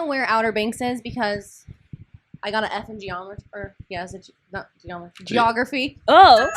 where Outerbanks is because I got an F in geometry. Or, yeah, is it not geometry? Geography. Oh.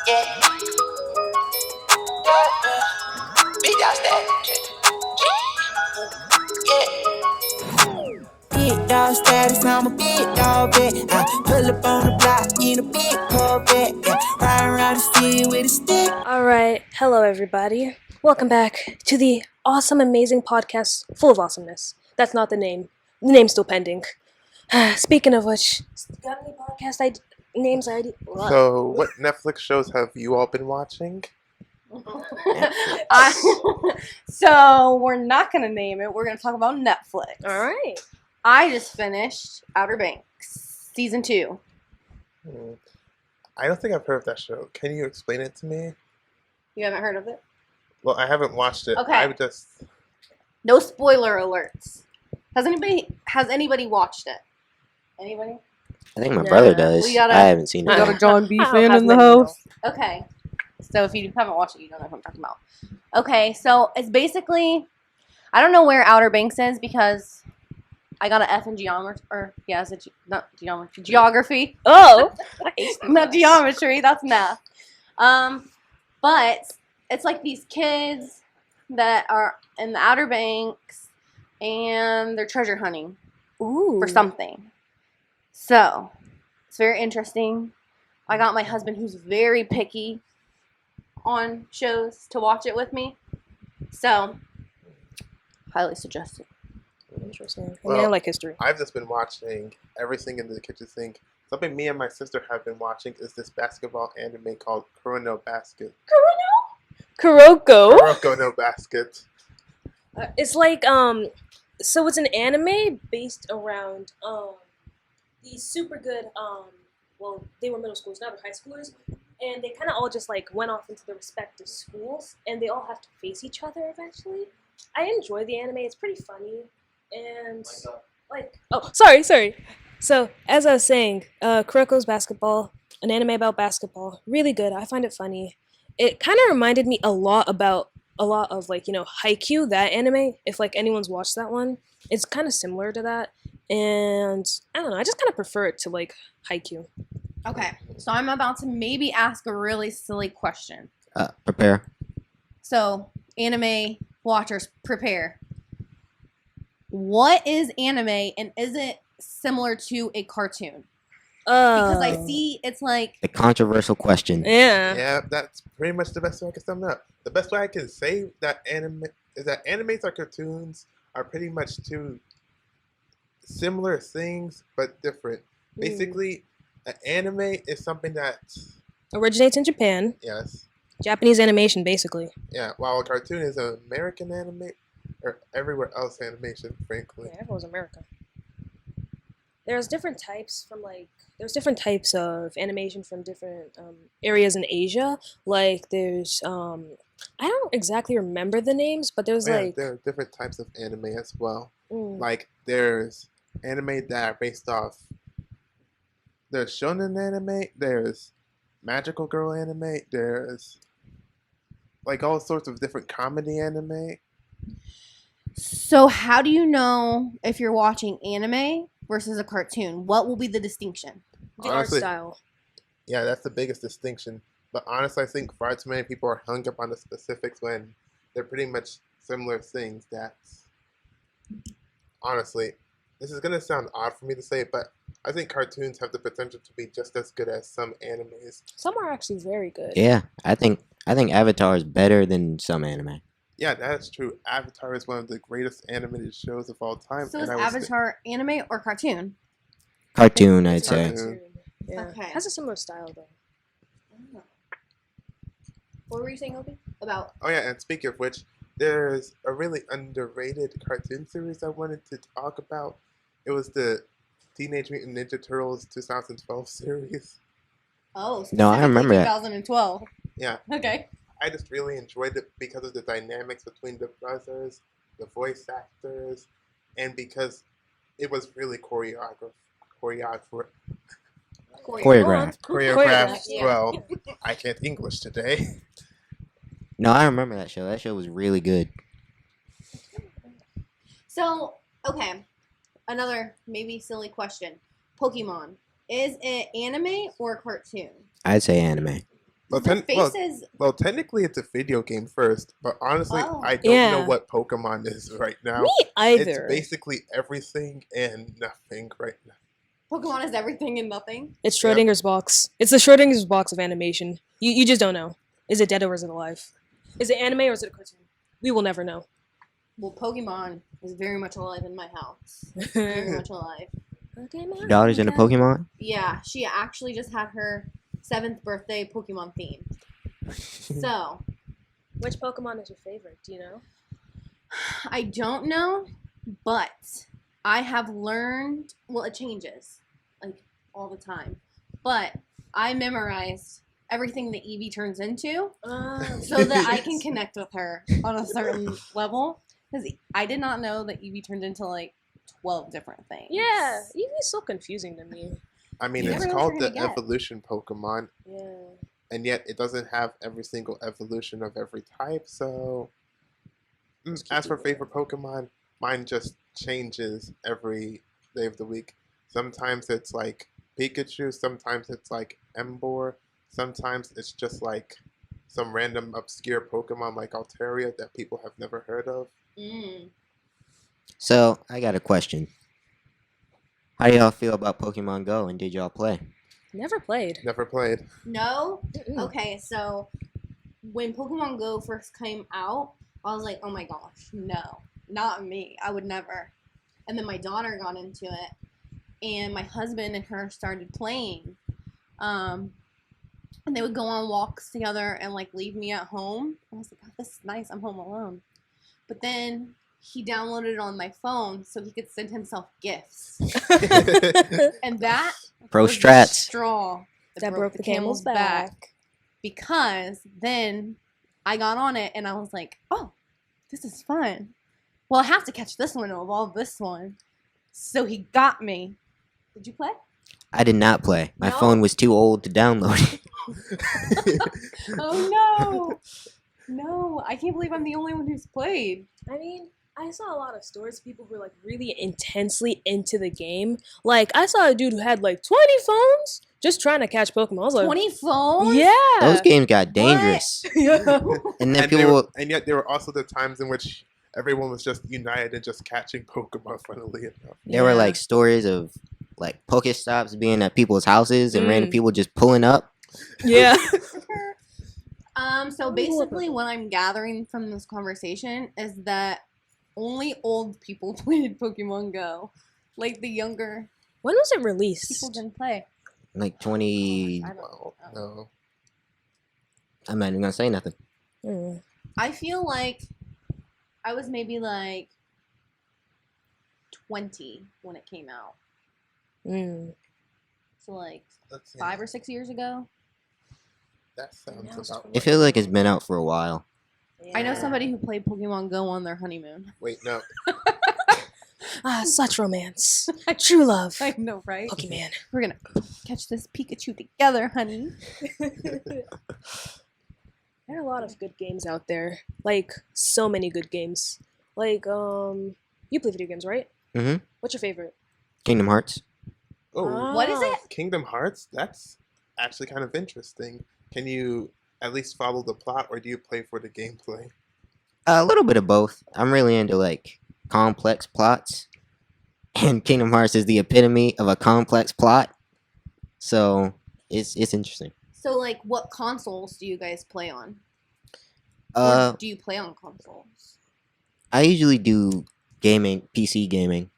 Yeah. Big dog big dog status, I'm a big dog vet. I pull up on the block in a big Corvette. Yeah, ride around the city with a stick. Alright, hello everybody. Welcome back to the awesome, amazing podcast full of awesomeness. That's not the name. The name's still pending. Speaking of which, got any podcast names already? So, what Netflix shows have you all been watching? So, we're not going to name it. We're going to talk about Netflix. Alright. I just finished Outer Banks, Season 2. I don't think I've heard of that show. Can you explain it to me? You haven't heard of it? Well, I haven't watched it. Okay. I would just... No spoiler alerts. Has anybody watched it? Anybody? I think my brother does. We got I haven't seen it. got a John B. fan in the house. Okay. So if you haven't watched it, you don't know what I'm talking about. Okay, so it's basically... I don't know where Outer Banks is because I got an F in geometry. Or, yeah, is it not geometry? Geography. Oh. Not geometry, that's math. But it's like these kids that are in the Outer Banks and they're treasure hunting for something. So, it's very interesting. I got my husband who's very picky on shows to watch it with me. So, highly suggested. Interesting. Well, I like history. I've just been watching everything in the kitchen sink. Something me and my sister have been watching is this basketball anime called Kuroko no Basket. Kuroko? Kuroko no Basket. It's like, so it's an anime based around, these super good, well, they were middle schoolers, now they're high schoolers, and they kind of all just, like, went off into their respective schools, and they all have to face each other eventually. I enjoy the anime, it's pretty funny, and, sorry. So, as I was saying, Kuroko's Basketball, an anime about basketball, really good, I find it funny. It kind of reminded me a lot of, like, Haikyuu, that anime, if, like, anyone's watched that one. It's kind of similar to that, and, I don't know, I just kind of prefer it to, like, Haikyuu. Okay, so I'm about to maybe ask a really silly question. Prepare. So, anime watchers, prepare. What is anime, and is it similar to a cartoon? Because I see it's like... The controversial question. Yeah. Yeah, that's pretty much the best way I can sum it up. The best way I can say that anime is that animes or cartoons are pretty much two similar things, but different. Basically, an anime is something that... Originates in Japan. Yes. Japanese animation, basically. Yeah, while a cartoon is an American anime, or everywhere else animation, frankly. Yeah, everyone's America. There's different types of animation from different areas in Asia. Like there's I don't exactly remember the names, but there's there are different types of anime as well. Like there's anime that are based off. There's shonen anime. There's magical girl anime. There's like all sorts of different comedy anime. So how do you know if you're watching anime versus a cartoon? What will be the distinction? The Honestly, art style. Yeah, that's the biggest distinction. But honestly, I think far too many people are hung up on the specifics when they're pretty much similar things. That's honestly, this is gonna sound odd for me to say, but I think cartoons have the potential to be just as good as some animes. Some are actually very good. Yeah, I think Avatar is better than some anime. Yeah, that's true. Avatar is one of the greatest animated shows of all time. So is Avatar anime or cartoon? Cartoon, I'd say. Cartoon. Yeah. Okay. Has a similar style though. What were you saying, Opie? About? Oh yeah, and speaking of which, there's a really underrated cartoon series I wanted to talk about. It was the Teenage Mutant Ninja Turtles 2012 series. Oh, No, I remember that. 2012. Yeah. Okay. I just really enjoyed it because of the dynamics between the brothers, the voice actors, and because it was really choreographed. Yeah. Well, I can't English today. No, I remember that show. That show was really good. So, okay, another maybe silly question. Pokemon, is it anime or cartoon? I'd say anime. Well, The faces. well, technically it's a video game first, but honestly, Oh. I don't know Yeah. what Pokemon is right now. Me It's either. basically everything and nothing right now. Pokemon is everything and nothing. It's Yep. Schrodinger's box. It's the Schrodinger's box of animation. You just don't know. Is it dead or is it alive? Is it anime or is it a cartoon? We will never know. Well, Pokemon is very much alive in my house. Very much alive. Your daughter's into Pokemon? Yeah, she actually just had her 7th birthday Pokemon theme. So, Which Pokemon is your favorite? Do you know? I don't know, but I have learned, well, it changes, like, all the time. But I memorized everything that Eevee turns into so that I can connect with her on a certain level. Because I did not know that Eevee turned into, like, 12 different things. Yeah, Eevee's so confusing to me. I mean, You it's never know what called you're the gonna get. evolution Pokemon, Yeah. and yet it doesn't have every single evolution of every type. So, as for favorite Pokemon, mine just changes every day of the week. Sometimes it's like Pikachu, sometimes it's like Emboar, sometimes it's just like some random obscure Pokemon like Altaria that people have never heard of. Mm. So, I got a question. How do y'all feel about Pokemon Go, and did y'all play? Never played. Never played. No? Mm-mm. Okay, so when Pokemon Go first came out, I was like, oh my gosh, no, not me. I would never. And then my daughter got into it, and my husband and her started playing. And they would go on walks together and like leave me at home. I was like, oh, this is nice. I'm home alone. But then he downloaded it on my phone so he could send himself gifts. And that Pro was the strats. straw That broke the camel's back. because then I got on it and I was like, oh, this is fun. Well, I have to catch this one and evolve this one. So he got me. Did you play? I did not play. My No? phone was too old to download it. Oh no. No, I can't believe I'm the only one who's played. I mean, I saw a lot of stories of people who were like really intensely into the game. Like, I saw a dude who had like 20 phones just trying to catch Pokemon. I was like, 20 phones? yeah. Those games got dangerous. Yeah. And then and, people, and yet there were also the times in which everyone was just united and just catching Pokemon, funnily enough. there were Yeah. like stories of like Pokestops being at people's houses and random people just pulling up. Yeah. So basically what I'm gathering from this conversation is that only old people played Pokemon Go. Like the younger When was it people released? didn't play. Like 20. I don't Well, know. no. I'm not even gonna say nothing. Mm. I feel like I was maybe like 20 when it came out. Mm. So like Let's see. 5 or 6 years ago. That sounds Now it's about It feels like it's been out for a while. I know somebody who played Pokemon Go on their honeymoon. Wait, no. Ah, such romance. True love. I know, right? Pokemon. We're gonna catch this Pikachu together, honey. There are a lot of good games out there. Like, so many good games. Like, you play video games, right? Mhm. What's your favorite? Kingdom Hearts. Oh, What is it? Kingdom Hearts? That's actually kind of interesting. Can you at least follow the plot, or do you play for the gameplay? A little bit of both. I'm really into like complex plots, and Kingdom Hearts is the epitome of a complex plot. So it's interesting. So like what consoles do you guys play on? Uh, Or do you play on consoles? I usually do gaming, PC gaming.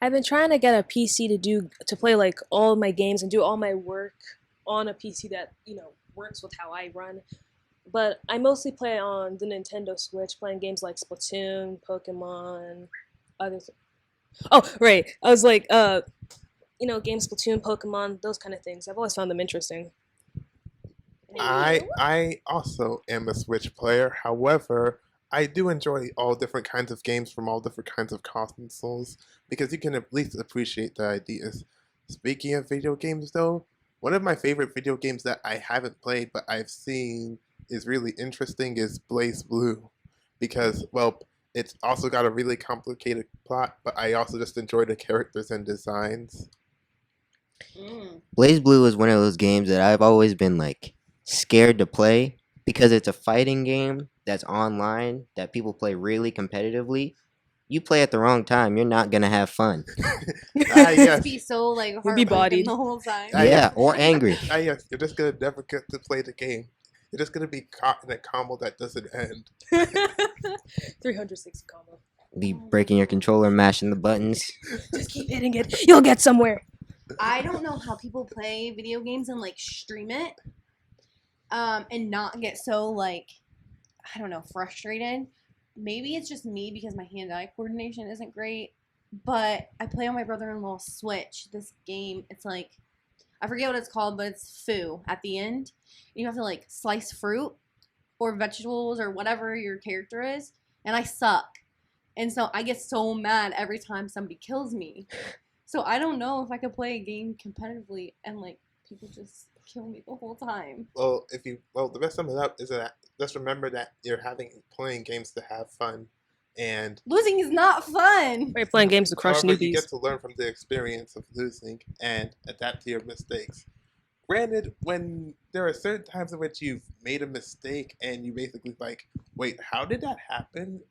I've been trying to get a PC to play like all my games and do all my work on a PC that, you know, works with how I run. But I mostly play on the Nintendo Switch, playing games like Splatoon, Pokemon, others. Oh, right. I was like, you know, games Splatoon, Pokemon, those kind of things. I've always found them interesting. I also am a Switch player. However, I do enjoy all different kinds of games from all different kinds of consoles because you can at least appreciate the ideas. Speaking of video games, though, one of my favorite video games that I haven't played but I've seen is really interesting is Blaze Blue, because well, It's also got a really complicated plot, but I also just enjoy the characters and designs. Blaze Blue is one of those games that I've always been like scared to play because it's a fighting game that's online that people play really competitively. You play at the wrong time, you're not gonna have fun. Yes. Be so like You'd be heartbroken bodied. the whole time. Yeah, or angry. Yes, you're just gonna never get to play the game. You're just gonna be caught in a combo that doesn't end. 360 combo. Be breaking your controller, mashing the buttons. Just keep hitting it. You'll get somewhere. I don't know how people play video games and like stream it, and not get so like, I don't know, frustrated. Maybe it's just me because my hand-eye coordination isn't great. But I play on my brother-in-law's Switch. This game, it's like, I forget what it's called, but it's foo at the end. You have to like slice fruit or vegetables or whatever your character is, and I suck. And so I get so mad every time somebody kills me. So I don't know if I could play a game competitively and like people just kill me the whole time. Well, the best sum it up is that just remember that you're playing games to have fun, and Losing is not fun. We're playing games to crush however, you newbies. get to learn from the experience of losing and adapt to your mistakes. Granted, when there are certain times in which you've made a mistake and you basically like, wait, how did that happen?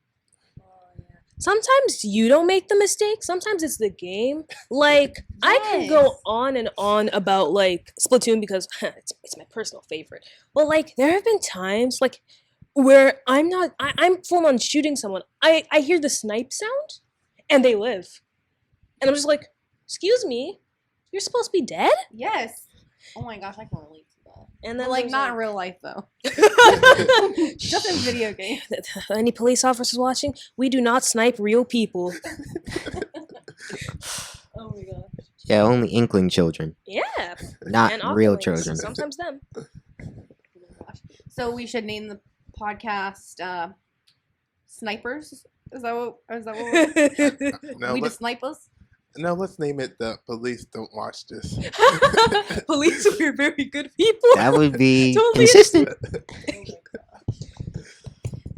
Sometimes you don't make the mistake. Sometimes it's the game. Like, I can go Yes. on and on about, like, Splatoon because it's my personal favorite. But, like, there have been times, like, where I'm full on shooting someone. I hear the snipe sound, and they live. And I'm just like, excuse me? You're supposed to be dead? Yes. Oh my gosh, I can relate to that. And But then like there's, not in real life though. Just in video games. Any police officers watching? We do not snipe real people. Oh my god. Yeah, only inkling children, Yeah. not And real Octolings, children. Sometimes them. Oh my gosh. So we should name the podcast Snipers. Is that what we're No, we the snipers? let's name it the Police Don't Watch This. Police are very good people. That would be Totally. consistent.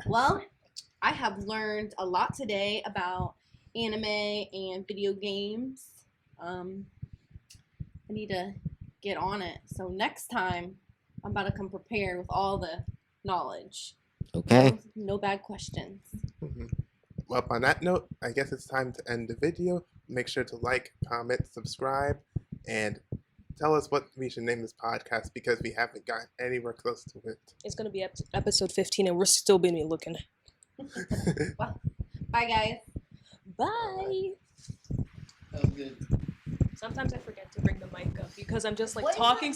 Well, I have learned a lot today about anime and video games. I need to get on it. So next time, I'm about to come prepared with all the knowledge. Okay. No bad questions. Mhm. Well, on that note, I guess it's time to end the video. Make sure to like, comment, subscribe, and tell us what we should name this podcast because we haven't gotten anywhere close to it. It's gonna be episode 15, and we're still gonna be looking. Well, bye, guys. Bye. That was good. Sometimes I forget to bring the mic up because I'm just like What is talking